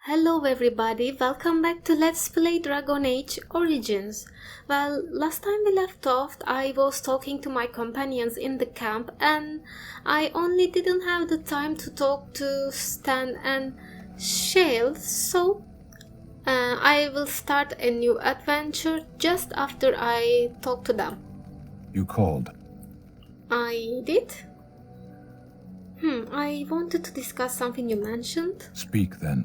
Hello everybody, welcome back to Let's Play Dragon Age Origins. Well, last time we left off, I was talking to my companions in the camp and I only didn't have the time to talk to Stan and Shale, so I will start a new adventure just after I talk to them. You called. I did? I wanted to discuss something you mentioned. Speak then.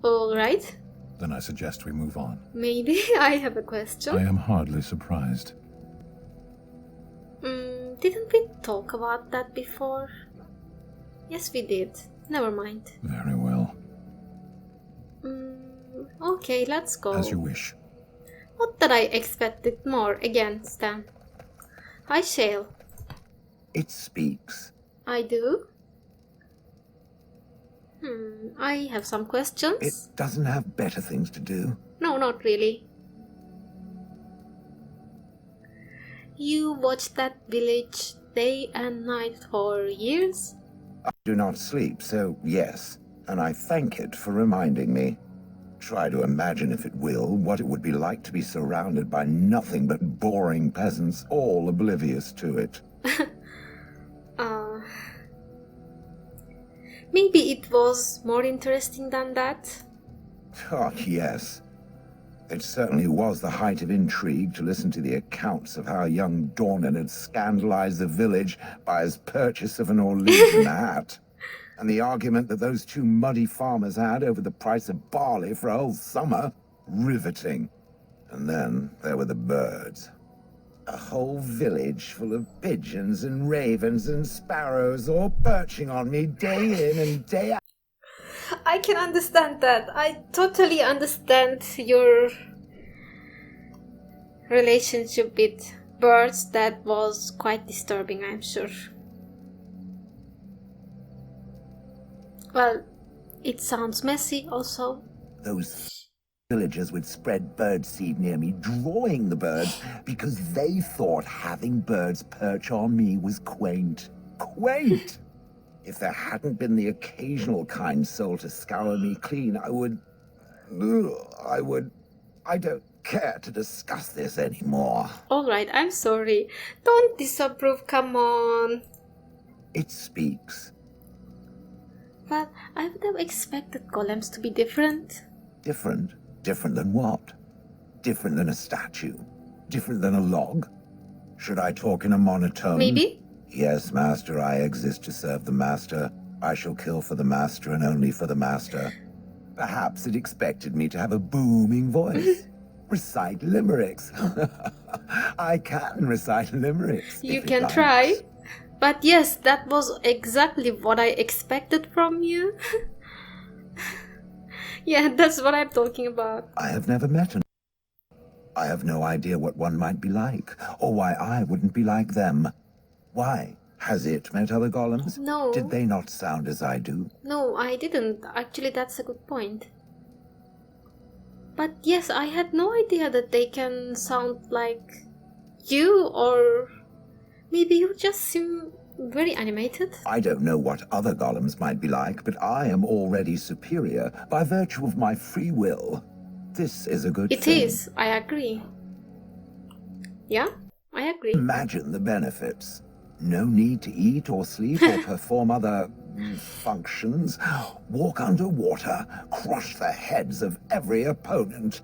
Alright. Then I suggest we move on. Maybe I have a question. I am hardly surprised. Didn't we talk about that before? Yes, we did. Never mind. Very well. Okay, let's go. As you wish. Not that I expected more again, Stan. Hi, Shale. It speaks. I do? I have some questions. It doesn't have better things to do. No, not really. You watched that village day and night for years? I do not sleep, so yes, and I thank it for reminding me. Try to imagine, if it will, what it would be like to be surrounded by nothing but boring peasants, all oblivious to it. Maybe it was more interesting than that. Oh, yes. It certainly was the height of intrigue to listen to the accounts of how young Dornan had scandalized the village by his purchase of an Orlean hat, and the argument that those two muddy farmers had over the price of barley for a whole summer. Riveting. And then there were the birds. A whole village full of pigeons and ravens and sparrows all perching on me day in and day out. I can understand that. I totally understand your relationship with birds. That was quite disturbing, I'm sure. Well, it sounds messy also. Those villagers would spread birdseed near me, drawing the birds, because they thought having birds perch on me was quaint. Quaint! If there hadn't been the occasional kind soul to scour me clean, I don't care to discuss this anymore. Alright, I'm sorry. Don't disapprove, come on. It speaks. Well, I would have expected golems to be different. Different? Different than what? Different than a statue? Different than a log? Should I talk in a monotone? Maybe? Yes, master, I exist to serve the master. I shall kill for the master and only for the master. Perhaps it expected me to have a booming voice. Recite limericks. I can recite limericks. You can try. But yes, that was exactly what I expected from you. Yeah, that's what I'm talking about. I have never met an. I have no idea what one might be like, or why I wouldn't be like them. Why? Has it met other golems? No. Did they not sound as I do? No, I didn't. Actually, that's a good point. But yes, I had no idea that they can sound like you, or maybe you just seem very animated. I don't know what other golems might be like, but I am already superior by virtue of my free will. This is a good thing. It is, I agree. Yeah, I agree. Imagine the benefits. No need to eat or sleep or perform other functions. Walk underwater, crush the heads of every opponent.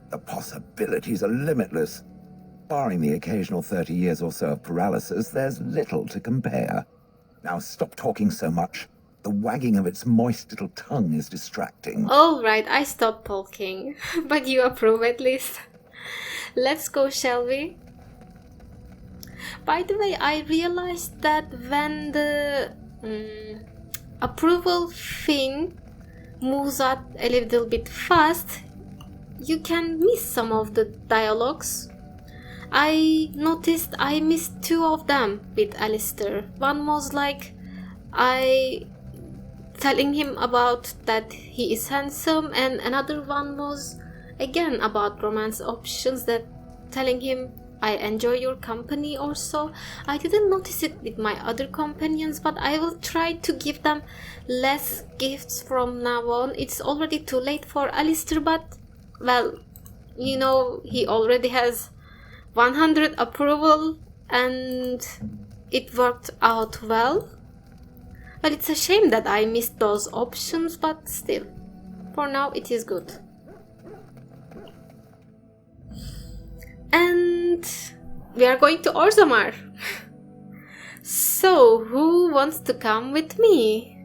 The possibilities are limitless. Barring the occasional 30 years or so of paralysis, there's little to compare. Now stop talking so much. The wagging of its moist little tongue is distracting. Alright, I stopped talking. But you approve at least. Let's go, shall we? By the way, I realized that when the approval thing moves up a little bit fast, you can miss some of the dialogues. I noticed I missed two of them with Alistair. One was like telling him about that he is handsome, and another one was again about romance options, that telling him I enjoy your company also. I didn't notice it with my other companions, but I will try to give them less gifts from now on. It's already too late for Alistair, but, well, you know, he already has 100 approval and it worked out well. Well, it's a shame that I missed those options, but still, for now it is good. And we are going to Orzammar. So, who wants to come with me?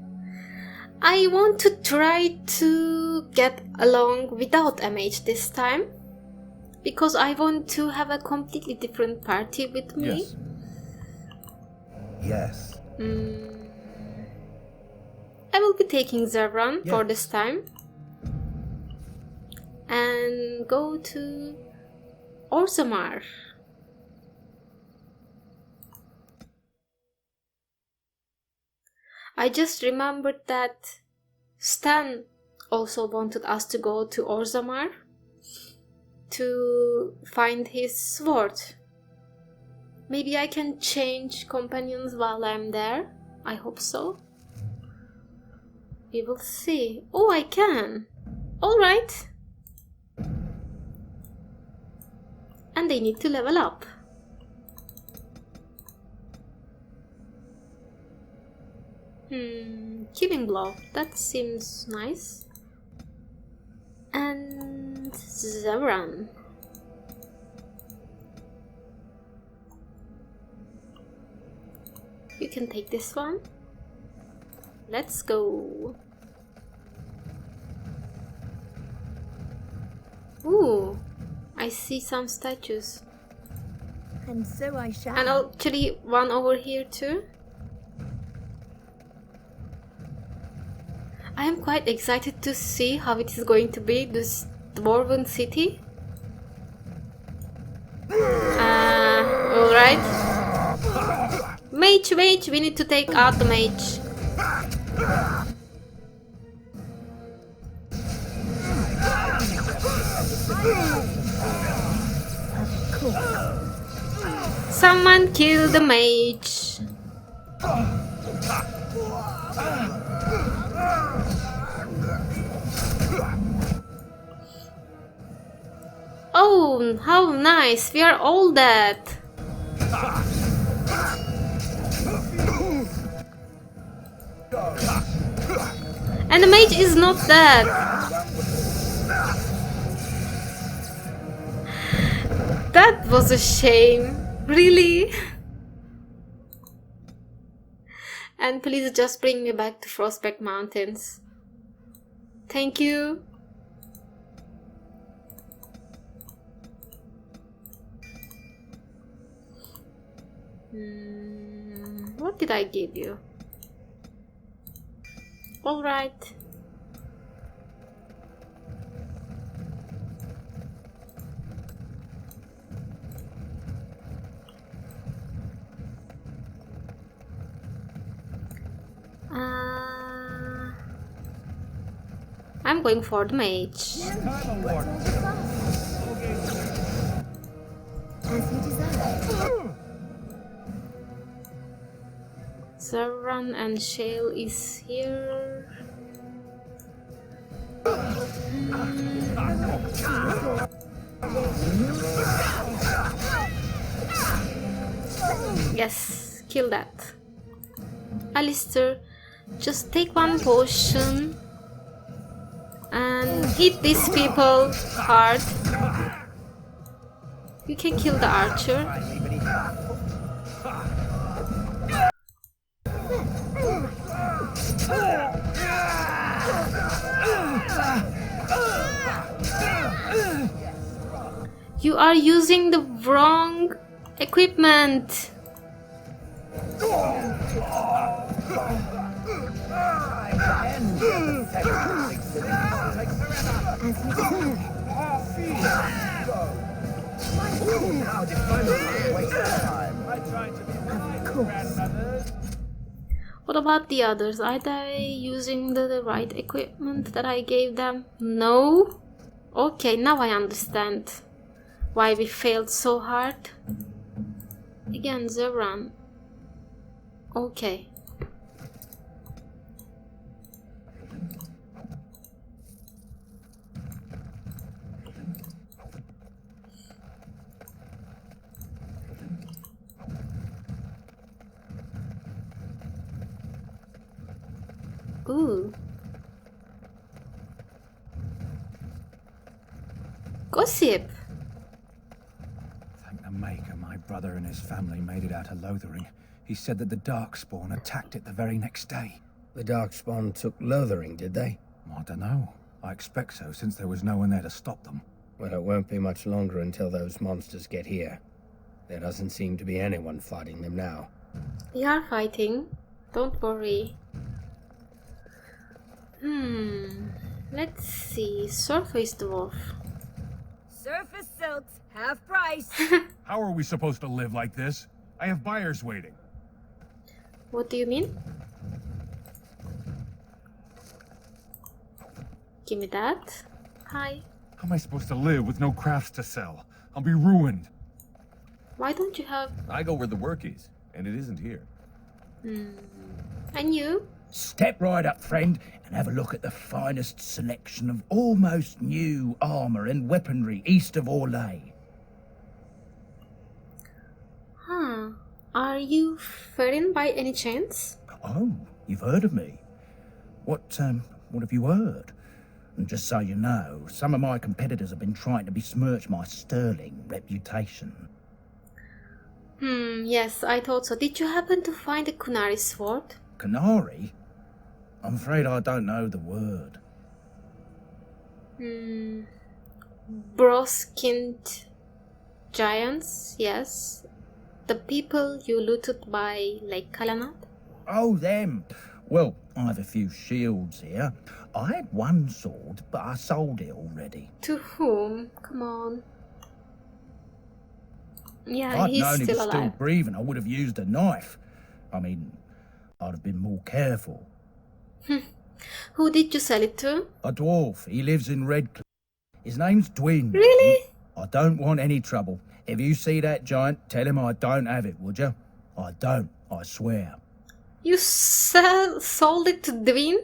I want to try to get along without a mage this time, because I want to have a completely different party with me. Yes. I will be taking Zevran for Yes. this time and go to Orzammar. I just remembered that Stan also wanted us to go to Orzammar to find his sword. Maybe I can change companions while I'm there. I hope so. We will see. Oh, I can. Alright. And they need to level up. Killing blow. That seems nice. And Zevran. You can take this one. Let's go. Ooh, I see some statues. And so I shall. And actually one over here too. I am quite excited to see how it is going to be, this Dwarven city. Alright. Mage, we need to take out the mage. Someone kill the mage. Oh, how nice. We are all dead. And the mage is not dead. That was a shame. Really? And please just bring me back to Frostback Mountains. Thank you. What did I give you? All right. I'm going for the mage. As you desire. Zevran and Shale is here. Yes, kill that. Alistair, just take one potion and hit these people hard. You can kill the archer. You are using the wrong equipment. What about the others? Are they using the right equipment that I gave them? No? Okay, now I understand. why we failed so hard. Again, the run. Okay. Ooh. Gossip. Thank the Maker, my brother and his family made it out of Lothering. He said that the Darkspawn attacked it the very next day. The Darkspawn took Lothering, did they? I don't know. I expect so, since there was no one there to stop them. Well, it won't be much longer until those monsters get here. There doesn't seem to be anyone fighting them now. We are fighting. Don't worry. Let's see. Surface dwarf. Surface silks, half price. How are we supposed to live like this? I have buyers waiting. What do you mean? Give me that. Hi. How am I supposed to live with no crafts to sell? I'll be ruined. Why don't you have... I go where the work is, and it isn't here. And you? Step right up, friend, and have a look at the finest selection of almost new armor and weaponry east of Orlais. Huh. Are you Ferin by any chance? Oh, you've heard of me. What have you heard? And just so you know, some of my competitors have been trying to besmirch my sterling reputation. Yes, I thought so. Did you happen to find a Kunari sword? Canary? I'm afraid I don't know the word. Brow-skinned giants, yes. The people you looted by Lake Kalanat? Oh, them. Well, I have a few shields here. I had one sword, but I sold it already. To whom? Come on. Yeah, If I'd he's known he was still still alive. breathing, I would have used a knife. I mean, I'd have been more careful. Who did you sell it to? A dwarf. He lives in Redcliffe. His name's Dwin. Really? I don't want any trouble. If you see that giant, tell him I don't have it, would you? I don't, I swear. You sold it to Dwyn?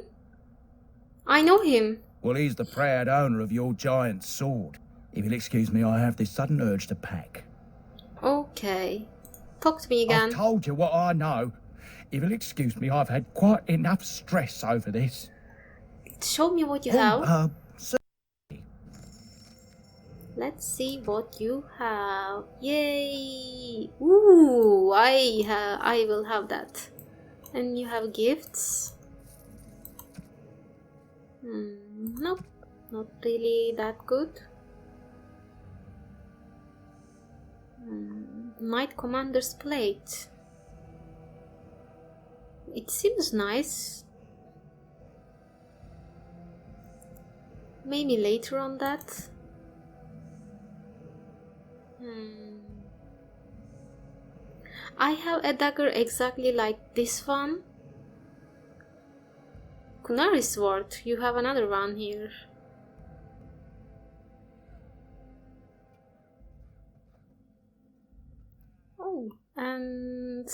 I know him. Well, he's the proud owner of your giant sword. If you'll excuse me, I have this sudden urge to pack. Okay. Talk to me again. I've told you what I know. If you'll excuse me, I've had quite enough stress over this. Show me what you have. So Let's see what you have. Yay! Ooh, I will have that. And you have gifts. Nope, not really that good. Knight Commander's Plate. It seems nice. Maybe later on that. I have a dagger exactly like this one. Kunari sword, you have another one here. Oh, and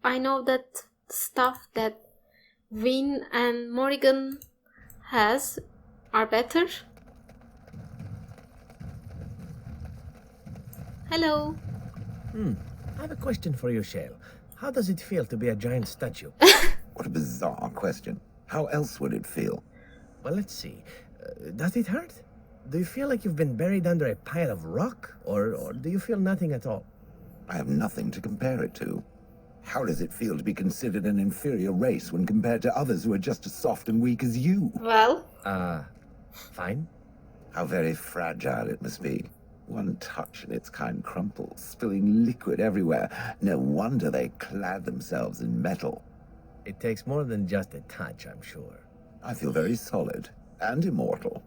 I know that stuff that Vin and Morrigan has are better. Hello. I have a question for you, Shale. How does it feel to be a giant statue? What a bizarre question. How else would it feel? Well, let's see. Does it hurt? Do you feel like you've been buried under a pile of rock? Or do you feel nothing at all? I have nothing to compare it to. How does it feel to be considered an inferior race when compared to others who are just as soft and weak as you? Well, Fine. How very fragile it must be. One touch and its kind crumples, spilling liquid everywhere. No wonder they clad themselves in metal. It takes more than just a touch, I'm sure. I feel very solid and immortal.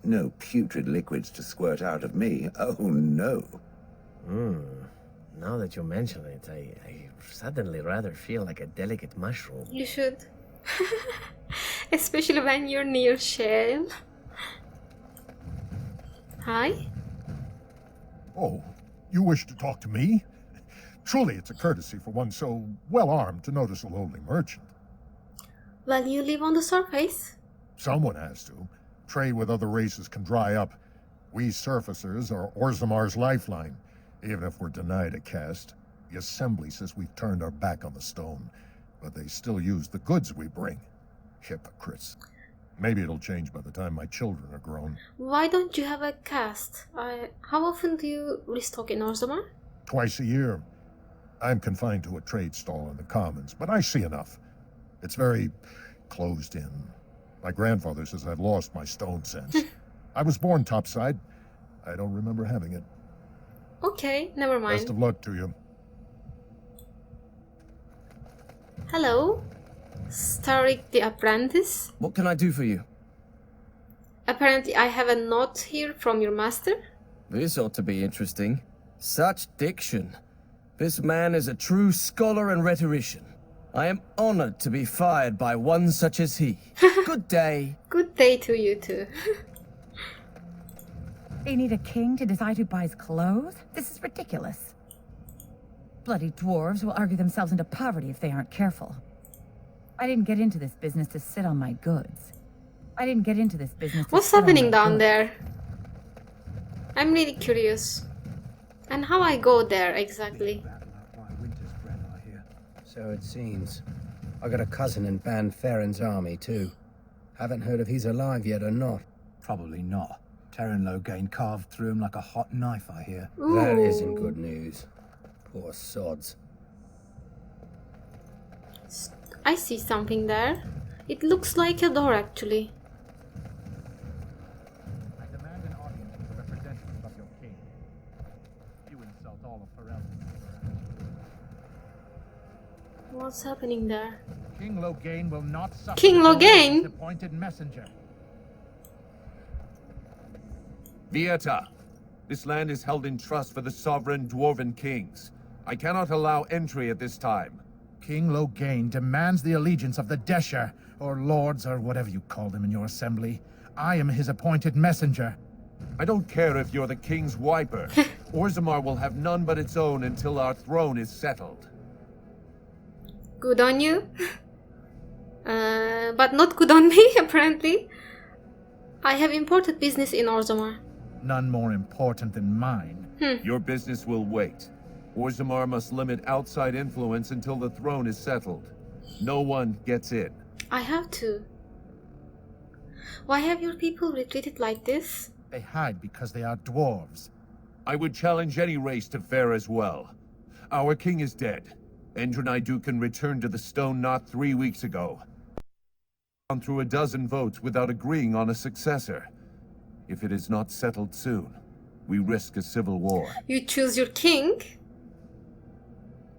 No putrid liquids to squirt out of me. Oh, no. Now that you mention it, I suddenly rather feel like a delicate mushroom. you should. Especially when you're near Shale. Hi. Oh, you wish to talk to me? Truly, it's a courtesy for one so well-armed to notice a lowly merchant. Well, you live on the surface. Someone has to. Trade with other races can dry up. We surfacers are Orzammar's lifeline. Even if we're denied a caste, the Assembly says we've turned our back on the stone, but they still use the goods we bring. Hypocrites. Maybe it'll change by the time my children are grown. Why don't you have a cast? How often do you restock in Orzammar? Twice a year. I'm confined to a trade stall in the commons, but I see enough. It's very closed in. My grandfather says I've lost my stone sense. I was born topside. I don't remember having it. Okay, never mind. Best of luck to you. Hello, Starik the Apprentice. What can I do for you? Apparently I have a note here from your master. This ought to be interesting. Such diction. This man is a true scholar and rhetorician. I am honored to be fired by one such as he. Good day. Good day to you too. They need a king to decide who buys clothes? This is ridiculous. Bloody dwarves will argue themselves into poverty if they aren't careful. I didn't get into this business to sit on my goods. I didn't get into this business to What's sit on happening my down goods. there? I'm really curious. And how I go there exactly? So it seems. I got a cousin in Ban Farron's army, too. Haven't heard if he's alive yet or not. Probably not. Terran Logain carved through him like a hot knife, I hear. That Ooh. isn't good news. Poor sods. I see something there. It looks like a door actually. I demand an audience with the representative of your king. You insult all of Ferelden. What's happening there? King Logain will not suffer. King Logain? His appointed messenger. Vieta, this land is held in trust for the sovereign Dwarven kings. I cannot allow entry at this time. King Logain demands the allegiance of the Desher, or lords, or whatever you call them in your assembly. I am his appointed messenger. I don't care if you're the king's wiper. Orzammar will have none but its own until our throne is settled. Good on you. But not good on me, apparently. I have important business in Orzammar. None more important than mine. Your business will wait. Orzammar must limit outside influence until the throne is settled. No one gets in. I have to. Why have your people retreated like this? They hide because they are dwarves. I would challenge any race to fare as well. Our king is dead. Endrinidukan returned to the Stone Knot 3 weeks ago. Gone through a dozen votes without agreeing on a successor. If it is not settled soon, we risk a civil war. You choose your king?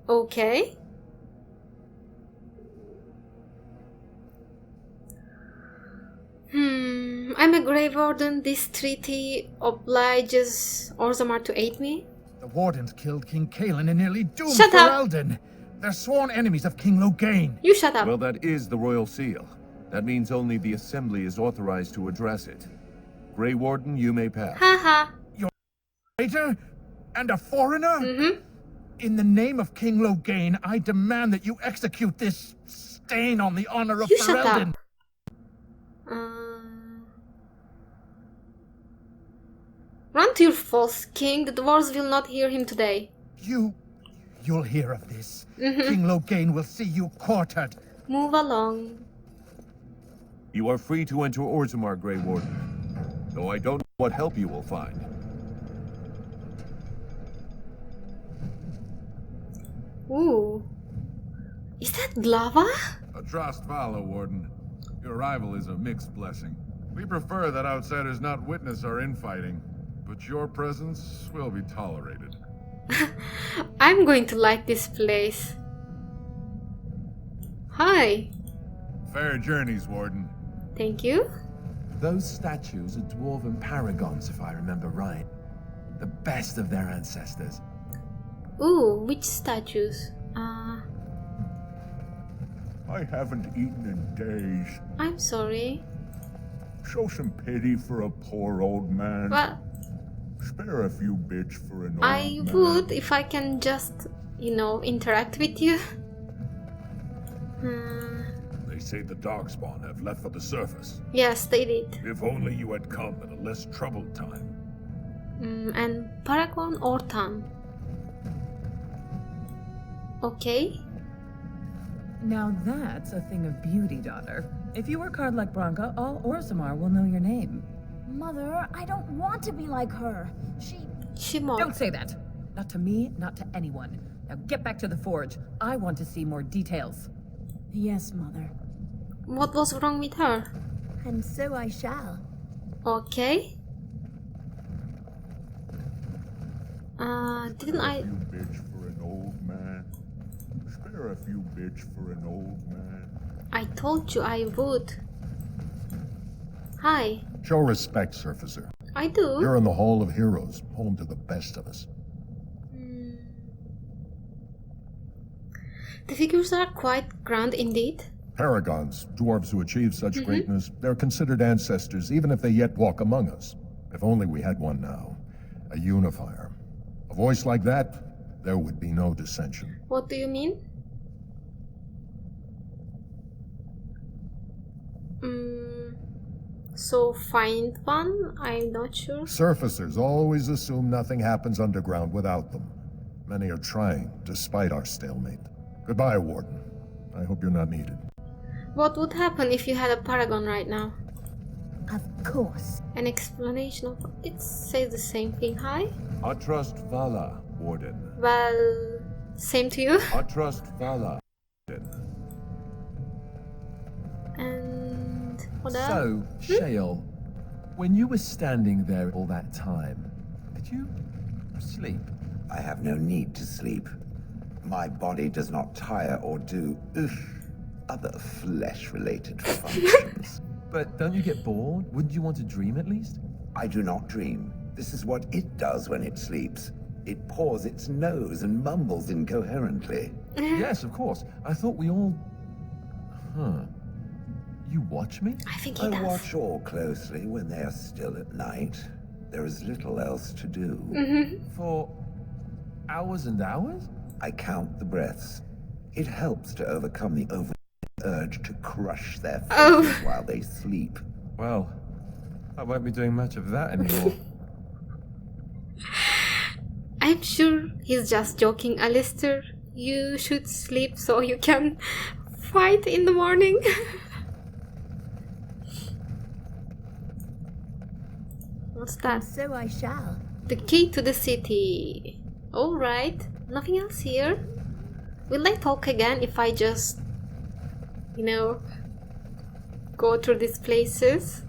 Okay. I'm a Grey Warden. This treaty obliges Orzammar to aid me. The Wardens killed King Kaelin and nearly doomed Shut up! Ferelden. They're sworn enemies of King Logain. You shut up. Well, that is the royal seal. That means only the assembly is authorized to address it. Grey Warden, you may pass. Haha. Traitor and a foreigner? In the name of King Logain, I demand that you execute this stain on the honor of You shut Ferelden. up. Run to your false king. The dwarves will not hear him today. You'll hear of this. King Logain will see you quartered. Move along. You are free to enter Orzammar, Grey Warden. Though I don't know what help you will find. Ooh. Is that Glava? Atrost Vala, Warden. Your arrival is a mixed blessing. We prefer that outsiders not witness our infighting, but your presence will be tolerated. I'm going to like this place. Hi. Fair journeys, Warden. Thank you. Those statues are Dwarven paragons, if I remember right. The best of their ancestors. Ooh, which statues? I haven't eaten in days. I'm sorry. Show some pity for a poor old man. Well, Spare a few bits for an old I man. would if I can just, interact with you. They say the Darkspawn have left for the surface. Yes, they did. If only you had come at a less troubled time. And Paragon Ortan. Okay. Now that's a thing of beauty, daughter. If you work hard like Branka, all Orzammar will know your name. Mother, I don't want to be like her. She more. Don't say that. Not to me, not to anyone. Now get back to the forge. I want to see more details. Yes, Mother. What was wrong with her? And so I shall. Okay. Didn't I? A few bits for an old man. Spare a few bits for an old man. I told you I would. Hi. Show respect, Surfacer. I do. You're in the Hall of Heroes, home to the best of us. The figures are quite grand indeed. Paragons, dwarves who achieve such greatness, they're considered ancestors even if they yet walk among us. If only we had one now. A unifier. A voice like that, there would be no dissension. What do you mean? So find one? I'm not sure. Surfacers always assume nothing happens underground without them. Many are trying, despite our stalemate. Goodbye, Warden. I hope you're not needed. What would happen if you had a paragon right now? Of course. An explanation of it says the same thing. Hi. I trust Vala, Warden. Well, same to you. I trust Vala, Warden. And what else? So, Shale, when you were standing there all that time, did you sleep? I have no need to sleep. My body does not tire or do other flesh-related functions. But don't you get bored? Wouldn't you want to dream at least? I do not dream. This is what it does when it sleeps. It paws its nose and mumbles incoherently. Yes, of course. I thought we all... Huh. You watch me? I think he I does. watch all closely when they are still at night. There is little else to do. For hours and hours? I count the breaths. It helps to overcome the urge to crush their faces while they sleep. Well, I won't be doing much of that anymore. I'm sure he's just joking, Alistair. You should sleep so you can fight in the morning. What's that? So I shall. The key to the city. Alright. Nothing else here. Will they talk again if I just, go through these places?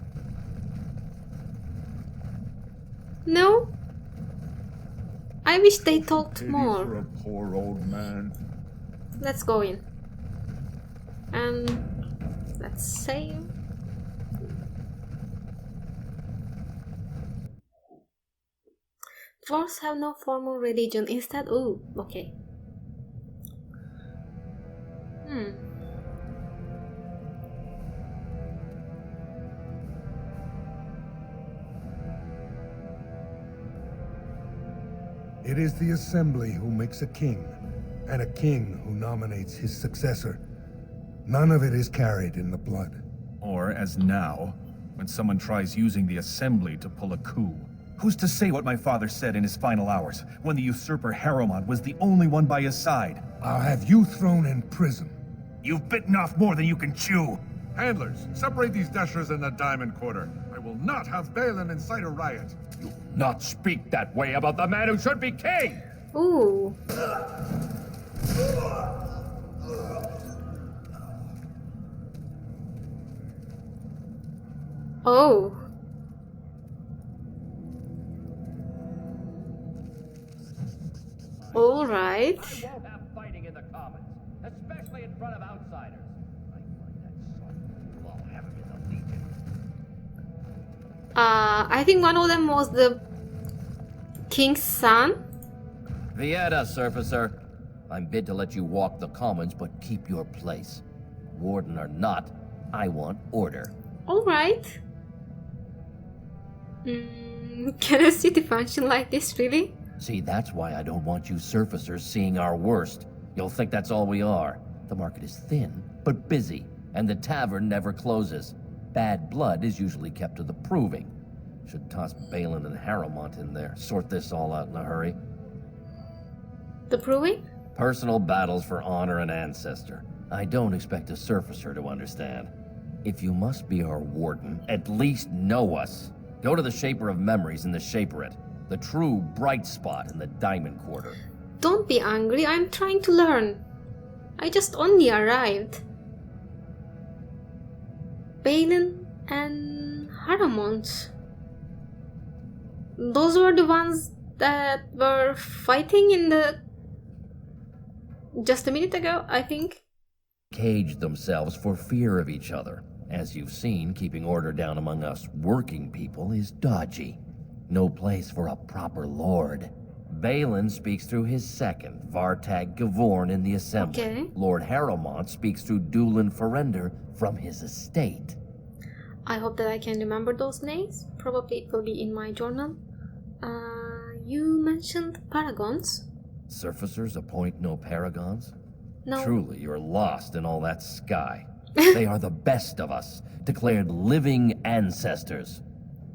No? I wish they talked For more. a poor old man. Let's go in. And let's save. Dwarves have no formal religion. Instead, okay. It is the Assembly who makes a king, and a king who nominates his successor. None of it is carried in the blood. Or, as now, when someone tries using the Assembly to pull a coup. Who's to say what my father said in his final hours, when the usurper Harrowmont was the only one by his side? I'll have you thrown in prison. You've bitten off more than you can chew. Handlers, separate these dashers in the diamond quarter. I will not have Balin incite a riot. You not speak that way about the man who should be king! Ooh. Oh. All right. I won't have fighting in the commons, especially in front of outsiders. I find that sort of law have him in the Legion. I think one of them was the king's son. Vieta, Surfacer. I'm bid to let you walk the commons, but keep your place. Warden or not, I want order. All right. Can a city function like this, really? See, that's why I don't want you surfacers seeing our worst. You'll think that's all we are. The market is thin, but busy, and the tavern never closes. Bad blood is usually kept to the proving. Should toss Balin and Harrowmont in there, sort this all out in a hurry. The proving? Personal battles for honor and ancestor. I don't expect a surfacer to understand. If you must be our warden, at least know us. Go to the Shaper of Memories in the Shaperate, the true bright spot in the Diamond Quarter. Don't be angry, I'm trying to learn. I just only arrived. Balin and Harrowmont. Those were the ones that were fighting in the... just a minute ago, I think. Caged themselves for fear of each other. As you've seen, keeping order down among us working people is dodgy. No place for a proper lord. Balin speaks through his second, Vartag Gavorn, in the Assembly. Okay. Lord Harrowmont speaks through Dulin Ferender from his estate. I hope that I can remember those names. Probably it will be in my journal. You mentioned paragons. Surfacers appoint no paragons? No. Truly, you're lost in all that sky. They are the best of us, declared living ancestors.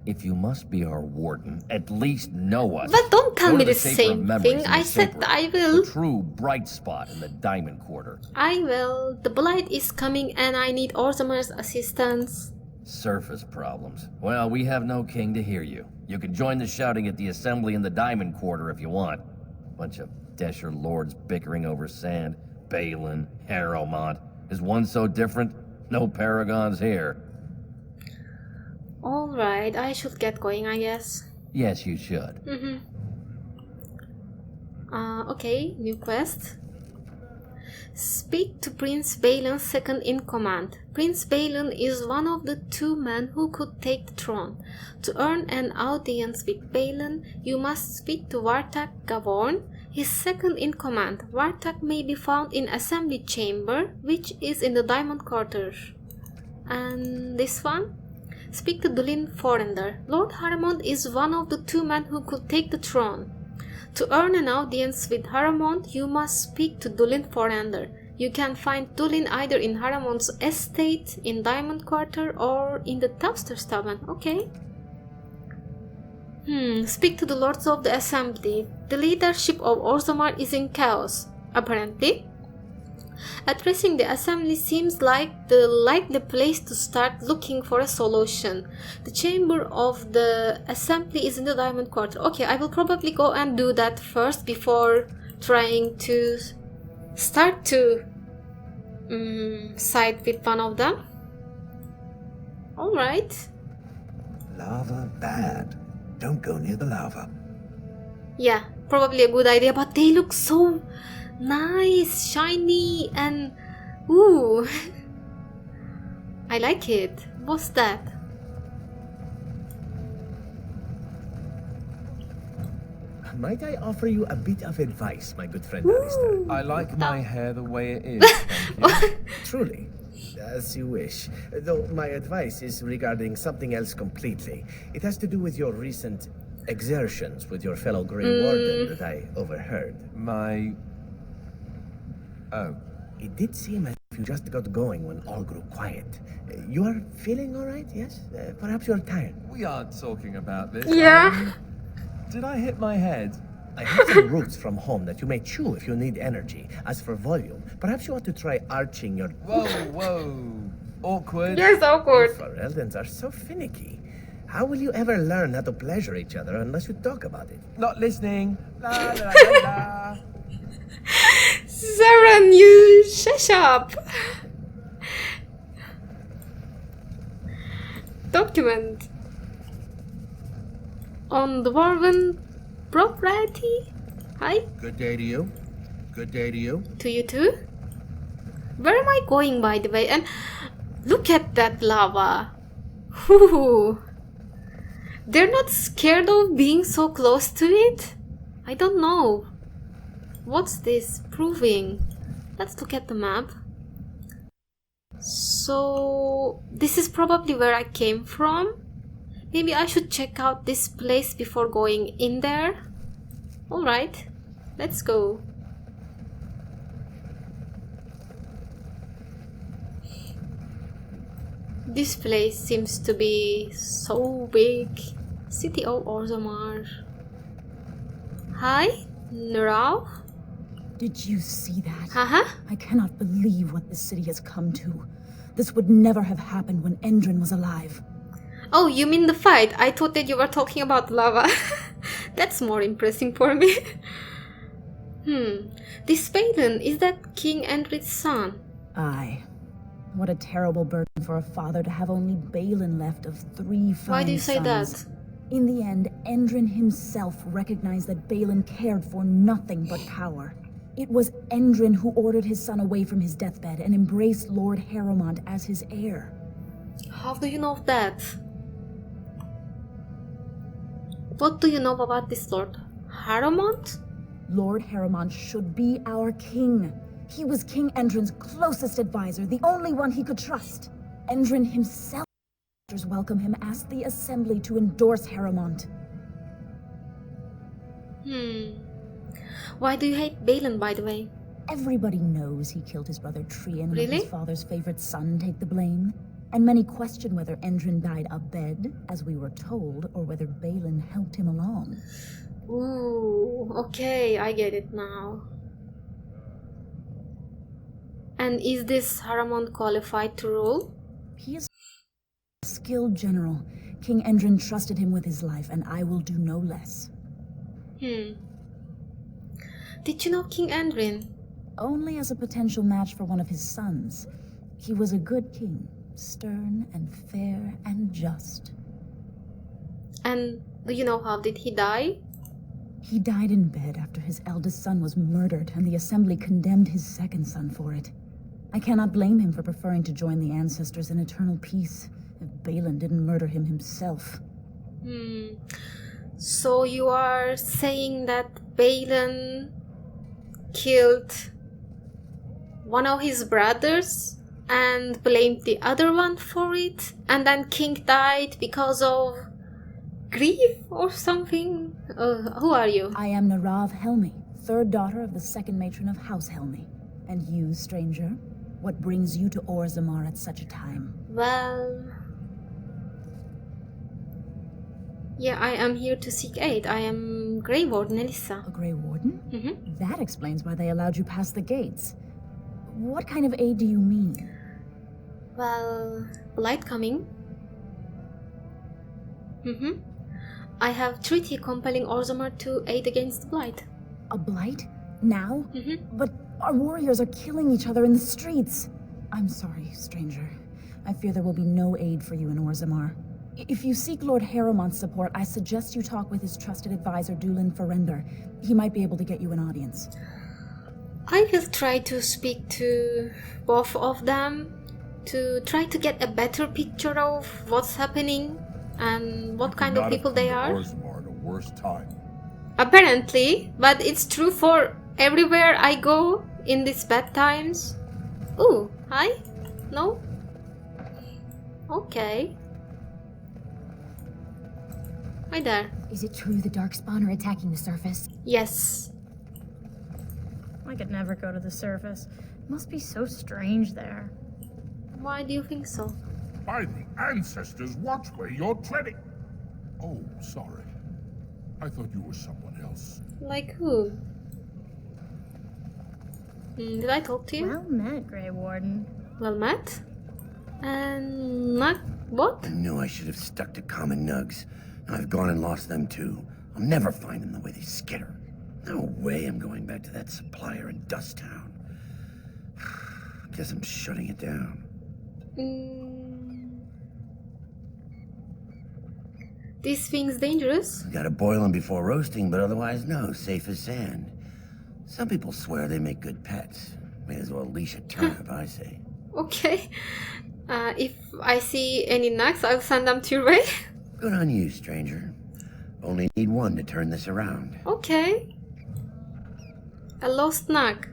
If you must be our warden, at least know us. But don't tell Go me to the Shaper of same Memories thing. in the I said Shaperate, I will. The true bright spot in the Diamond Quarter. I will. The blight is coming and I need Orzammar's assistance. Surface problems. Well, we have no king to hear you. You can join the shouting at the Assembly in the Diamond Quarter if you want. Bunch of Desher lords bickering over sand. Balin, Harrowmont. Is one so different? No paragons here. Alright, I should get going, I guess. Yes, you should. Okay, new quest. Speak to Prince Balin, second in command. Prince Balin is one of the two men who could take the throne. To earn an audience with Balin, you must speak to Vartag Gavorn, his second in command. Vartag may be found in Assembly Chamber, which is in the Diamond Quarter. And this one? Speak to Dulin Forender. Lord Harrowmont is one of the two men who could take the throne. To earn an audience with Harrowmont, you must speak to Dulin Forender. You can find Dulin either in Harrowmont's estate, in Diamond Quarter, or in the Tapster's Tavern. Okay. Speak to the Lords of the Assembly. The leadership of Orzammar is in chaos, apparently. Addressing the assembly seems like the likely place to start looking for a solution. The chamber of the assembly is in the Diamond Quarter. Okay, I will probably go and do that first before trying to start to side with one of them. Alright. Lava bad. Don't go near the lava. Yeah, probably a good idea, but they look so nice, shiny, and ooh. I like it. What's that? Might I offer you a bit of advice, my good friend Alistair? I like my hair the way it is, thank you. Truly, as you wish. Though my advice is regarding something else completely. It has to do with your recent exertions with your fellow Grey Warden that I overheard. My... Oh. It did seem as if you just got going when all grew quiet. You are feeling all right, yes? Perhaps you're tired. We aren't talking about this. Yeah. Did I hit my head? I have some roots from home that you may chew if you need energy. As for volume, perhaps you ought to try arching your... Whoa, whoa. Awkward. Yes, awkward. Eldens are so finicky. How will you ever learn how to pleasure each other unless you talk about it? Not listening. La la la la. Saren, you shush up. Document on Dwarven propriety. Hi. Good day to you. Good day to you. To you too. Where am I going, by the way? And look at that lava. Whew. They're not scared of being so close to it? I don't know. What's this proving? Let's look at the map. So this is probably where I came from, Maybe I should check out this place before going in there. Alright, let's go. This place seems to be so big. City of Orzammar. Hi, Narav? Did you see that? Uh-huh. I cannot believe what this city has come to. This would never have happened when Endrin was alive. Oh, you mean the fight? I thought that you were talking about lava. That's more impressive for me. This Balin, is that King Endrin's son? Aye. What a terrible burden for a father to have only Balin left of 3 fine Why do you say sons. that? In the end, Endrin himself recognized that Balin cared for nothing but power. It was Endrin who ordered his son away from his deathbed and embraced Lord Harrowmont as his heir. How do you know that? What do you know about this Lord Harrowmont? Lord Harrowmont should be our king. He was King Endrin's closest advisor, the only one he could trust. Endrin himself, welcome him, asked the Assembly to endorse Harrowmont. Why do you hate Balin, by the way? Everybody knows he killed his brother Trian and let Really? his father's favorite son take the blame. And many question whether Endrin died abed, as we were told, or whether Balin helped him along. Ooh, okay, I get it now. And is this Harrowmont qualified to rule? He is a skilled general. King Endrin trusted him with his life, and I will do no less. Did you know King Endrin? Only as a potential match for one of his sons. He was a good king, stern and fair and just. And do you know how did he die? He died in bed after his eldest son was murdered, and the Assembly condemned his second son for it. I cannot blame him for preferring to join the ancestors in eternal peace, if Balin didn't murder him himself. So you are saying that Balin killed one of his brothers and blamed the other one for it, and then King died because of grief or something? Who are you? I am Narav Helmi, third daughter of the second matron of House Helmi. And you, stranger, what brings you to Orzammar at such a time? Well, yeah, I am here to seek aid. I am Grey Warden Elissa. A Grey Warden? That explains why they allowed you past the gates. What kind of aid do you mean? Well, light coming. I have treaty compelling Orzammar to aid against the blight. A blight? Now? But our warriors are killing each other in the streets. I'm sorry, stranger. I fear there will be no aid for you in Orzammar. If you seek Lord Harrowmont's support, I suggest you talk with his trusted advisor, Dulin Ferender. He might be able to get you an audience. I will try to speak to both of them to try to get a better picture of what's happening and what kind of people they are. Orzammar at a worse time. Apparently, but it's true for everywhere I go in these bad times. Ooh, hi? No? Okay. Hi there. Is it true the Darkspawn are attacking the surface? Yes. I could never go to the surface. It must be so strange there. Why do you think so? By the ancestors, watch where you're treading. Oh, sorry. I thought you were someone else. Like who? Did I talk to you? Well met, Grey Warden. Well met? And not what? I knew I should have stuck to common nugs. I've gone and lost them too. I'll never find them the way they skitter. No way I'm going back to that supplier in Dust Town. Guess I'm shutting it down. This thing's dangerous. Gotta boil them before roasting, but otherwise no, safe as sand. Some people swear they make good pets. May as well leash a turnip, I say. Okay. If I see any nugs, I'll send them to your way. Good on you, stranger. Only need one to turn this around. Okay. A lost nug.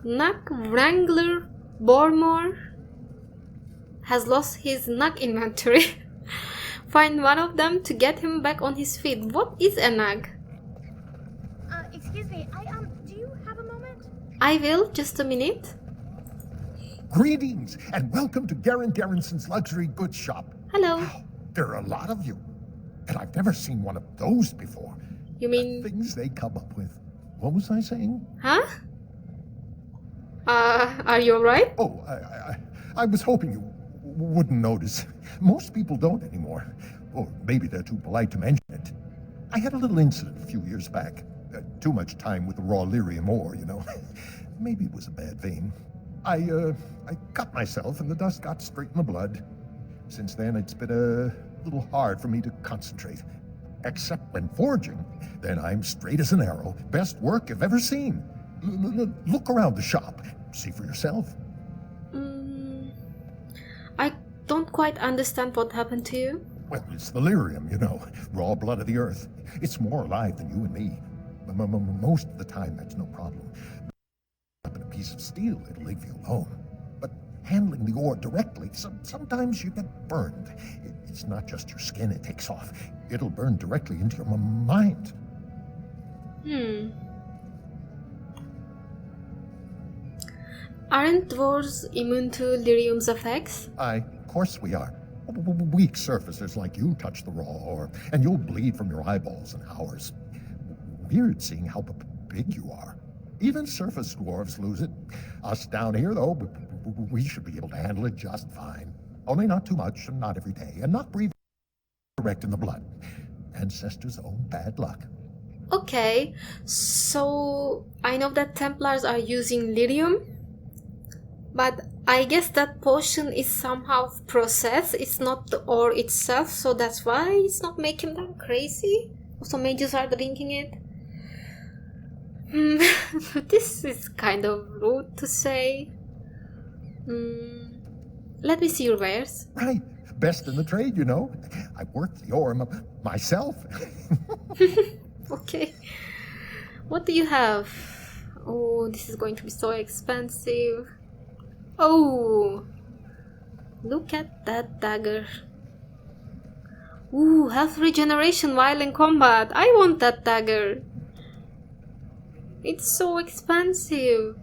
Nug Wrangler Bormore has lost his nug inventory. Find one of them to get him back on his feet. What is a nag? Excuse me, do you have a moment? I will, just a minute. Greetings, and welcome to Garen Derrinson's luxury goods shop. Hello. Wow, there are a lot of you, and I've never seen one of those before. You mean... The things they come up with. What was I saying? Huh? Are you alright? Oh, I was hoping you wouldn't notice. Most people don't anymore. Or maybe they're too polite to mention it. I had a little incident a few years back. Too much time with the raw lyrium ore, you know. Maybe it was a bad vein. I cut myself and the dust got straight in the blood. Since then, it's been a little hard for me to concentrate. Except when forging, then I'm straight as an arrow. Best work I've ever seen. Look around the shop. See for yourself. I don't quite understand what happened to you. Well, it's the lyrium, you know. Raw blood of the earth. It's more alive than you and me. Most of the time, that's no problem. Up in a piece of steel, it'll leave you alone. But handling the ore directly, sometimes you get burned. It's not just your skin it takes off. It'll burn directly into your mind. Aren't dwarves immune to lyrium's effects? Of course we are. Weak surfacers like you touch the raw ore, and you'll bleed from your eyeballs in hours. Weird seeing how big you are. Even surface dwarves lose it. Us down here, though, we should be able to handle it just fine. Only not too much, and not every day, and not breathe direct in the blood. Ancestors' own bad luck. Okay, so I know that Templars are using lyrium, but I guess that potion is somehow processed. It's not the ore itself, so that's why it's not making them crazy. Also, mages are drinking it. This is kind of rude to say. Let me see your wares. Right. Best in the trade, you know. I worked the ore myself. Okay. What do you have? Oh, this is going to be so expensive. Oh, look at that dagger. Ooh, health regeneration while in combat. I want that dagger. It's so expensive.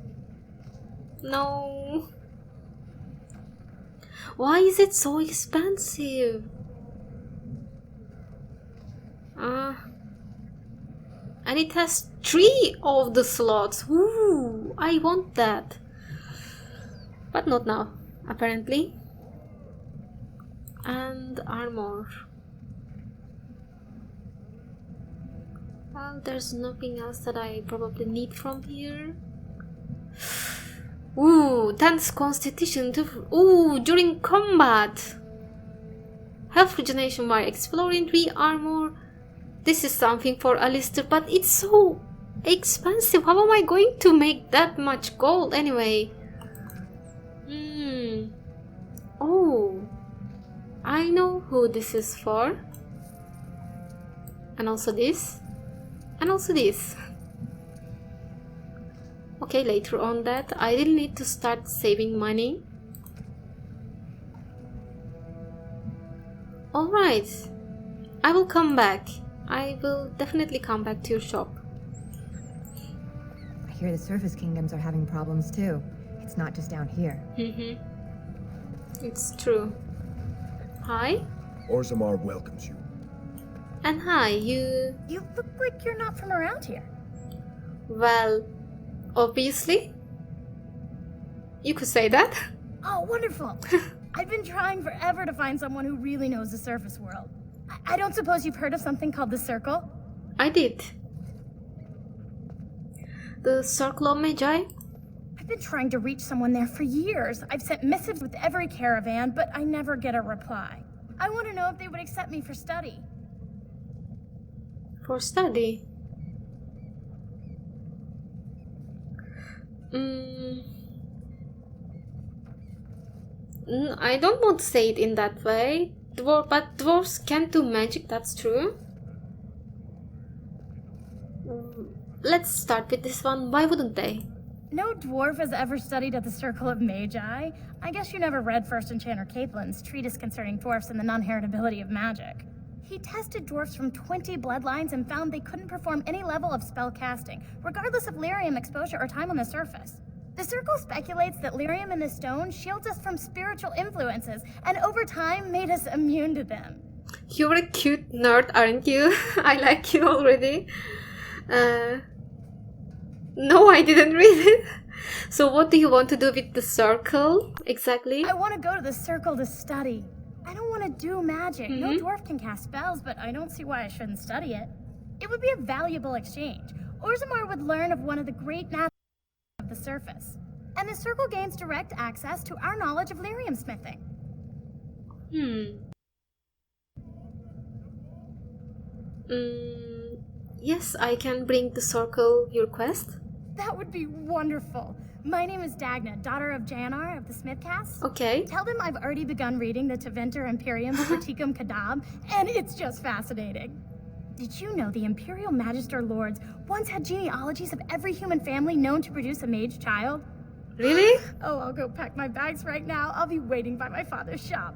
No. Why is it so expensive? And it has 3 of the slots. Ooh, I want that. But not now, apparently. And armor. Well, there's nothing else that I probably need from here. Ooh, 10th constitution. Ooh, during combat. Health regeneration while exploring, 3 armor. This is something for Alistair, but it's so expensive. How am I going to make that much gold anyway? Oh, I know who this is for. And also this. And also this. Okay, later on that. I will need to start saving money. Alright. I will come back. I will definitely come back to your shop. I hear the surface kingdoms are having problems too. It's not just down here. It's true. Hi. Orzammar welcomes you. And hi, you... You look like you're not from around here. Well, obviously. You could say that. Oh, wonderful. I've been trying forever to find someone who really knows the surface world. I don't suppose you've heard of something called the Circle? I did. The Circle of Magi? I've been trying to reach someone there for years. I've sent missives with every caravan, but I never get a reply. I want to know if they would accept me for study. For study? I don't want to say it in that way. But dwarves can't do magic, that's true. Let's start with this one. Why wouldn't they? No dwarf has ever studied at the Circle of Magi. I guess you never read First Enchanter Caitlin's treatise concerning dwarfs and the non-heritability of magic. He tested dwarfs from 20 bloodlines and found they couldn't perform any level of spell casting, regardless of lyrium exposure or time on the surface. The Circle speculates that lyrium in the stone shields us from spiritual influences, and over time made us immune to them. You're a cute nerd, aren't you? I like you already. No, I didn't read it. So what do you want to do with the circle, exactly? I want to go to the Circle to study. I don't want to do magic. No dwarf can cast spells, but I don't see why I shouldn't study it. It would be a valuable exchange. Orzammar would learn of one of the great masters of the surface. And the Circle gains direct access to our knowledge of lyrium smithing. Yes, I can bring the circle your quest. That would be wonderful. My name is Dagna, daughter of Janar of the Smithcast. Okay. Tell them I've already begun reading the Tevinter Imperium's Criticum Kadab, and it's just fascinating. Did you know the Imperial Magister Lords once had genealogies of every human family known to produce a mage child? Really? Oh, I'll go pack my bags right now. I'll be waiting by my father's shop.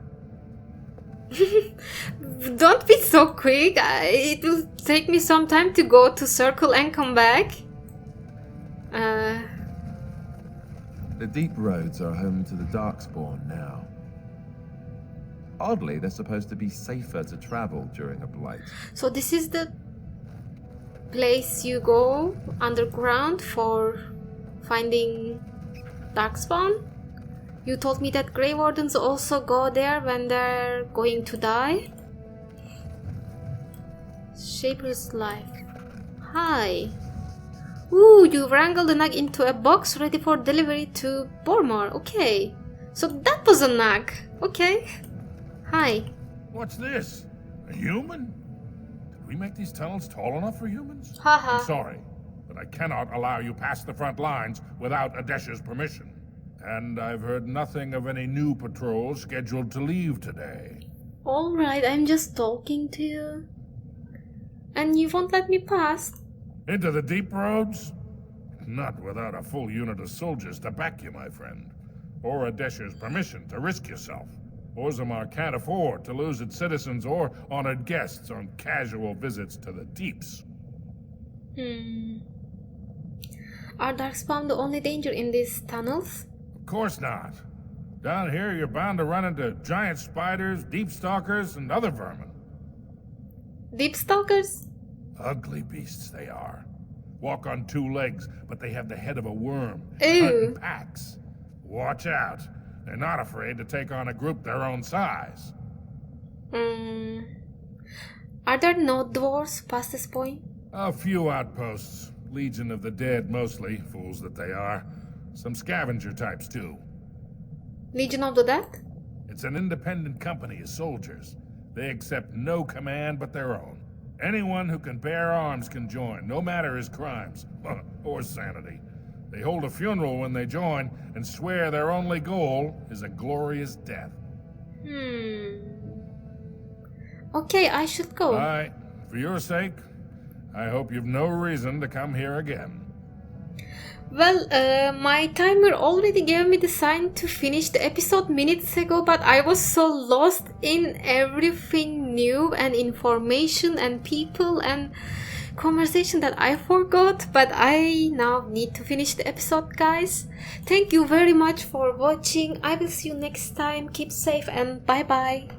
Don't be so quick. It will take me some time to go to circle and come back. The deep roads are home to the Darkspawn now. Oddly, they're supposed to be safer to travel during a blight. So this is the place you go underground for finding Darkspawn? You told me that Grey Wardens also go there when they're going to die. Shaper's Life. Hi. Ooh, you wrangle the nug into a box ready for delivery to Bormar. Okay. So that was a nug. Okay. Hi. What's this? A human? Did we make these tunnels tall enough for humans? Haha. I'm sorry, but I cannot allow you past the front lines without Adesha's permission. And I've heard nothing of any new patrols scheduled to leave today. Alright, I'm just talking to you. And you won't let me pass? Into the deep roads? Not without a full unit of soldiers to back you, my friend. Or Adesha's permission to risk yourself. Orzammar can't afford to lose its citizens or honored guests on casual visits to the deeps. Are Darkspawn the only danger in these tunnels? Of course not. Down here, you're bound to run into giant spiders, deep stalkers, and other vermin. Deep stalkers? Ugly beasts they are. Walk on two legs, but they have the head of a worm. Ew. Hunt in packs. Watch out. They're not afraid to take on a group their own size. Are there no dwarves past this point? A few outposts. Legion of the Dead, mostly. Fools that they are. Some scavenger types, too. Legion of the Dead? It's an independent company of soldiers. They accept no command but their own. Anyone who can bear arms can join, no matter his crimes or sanity. They hold a funeral when they join and swear their only goal is a glorious death. Okay, I should go. For your sake, I hope you've no reason to come here again. Well, my timer already gave me the sign to finish the episode minutes ago, but I was so lost in everything new and information and people and conversation that I forgot, but I now need to finish the episode, guys. Thank you very much for watching. I will see you next time. Keep safe and bye bye.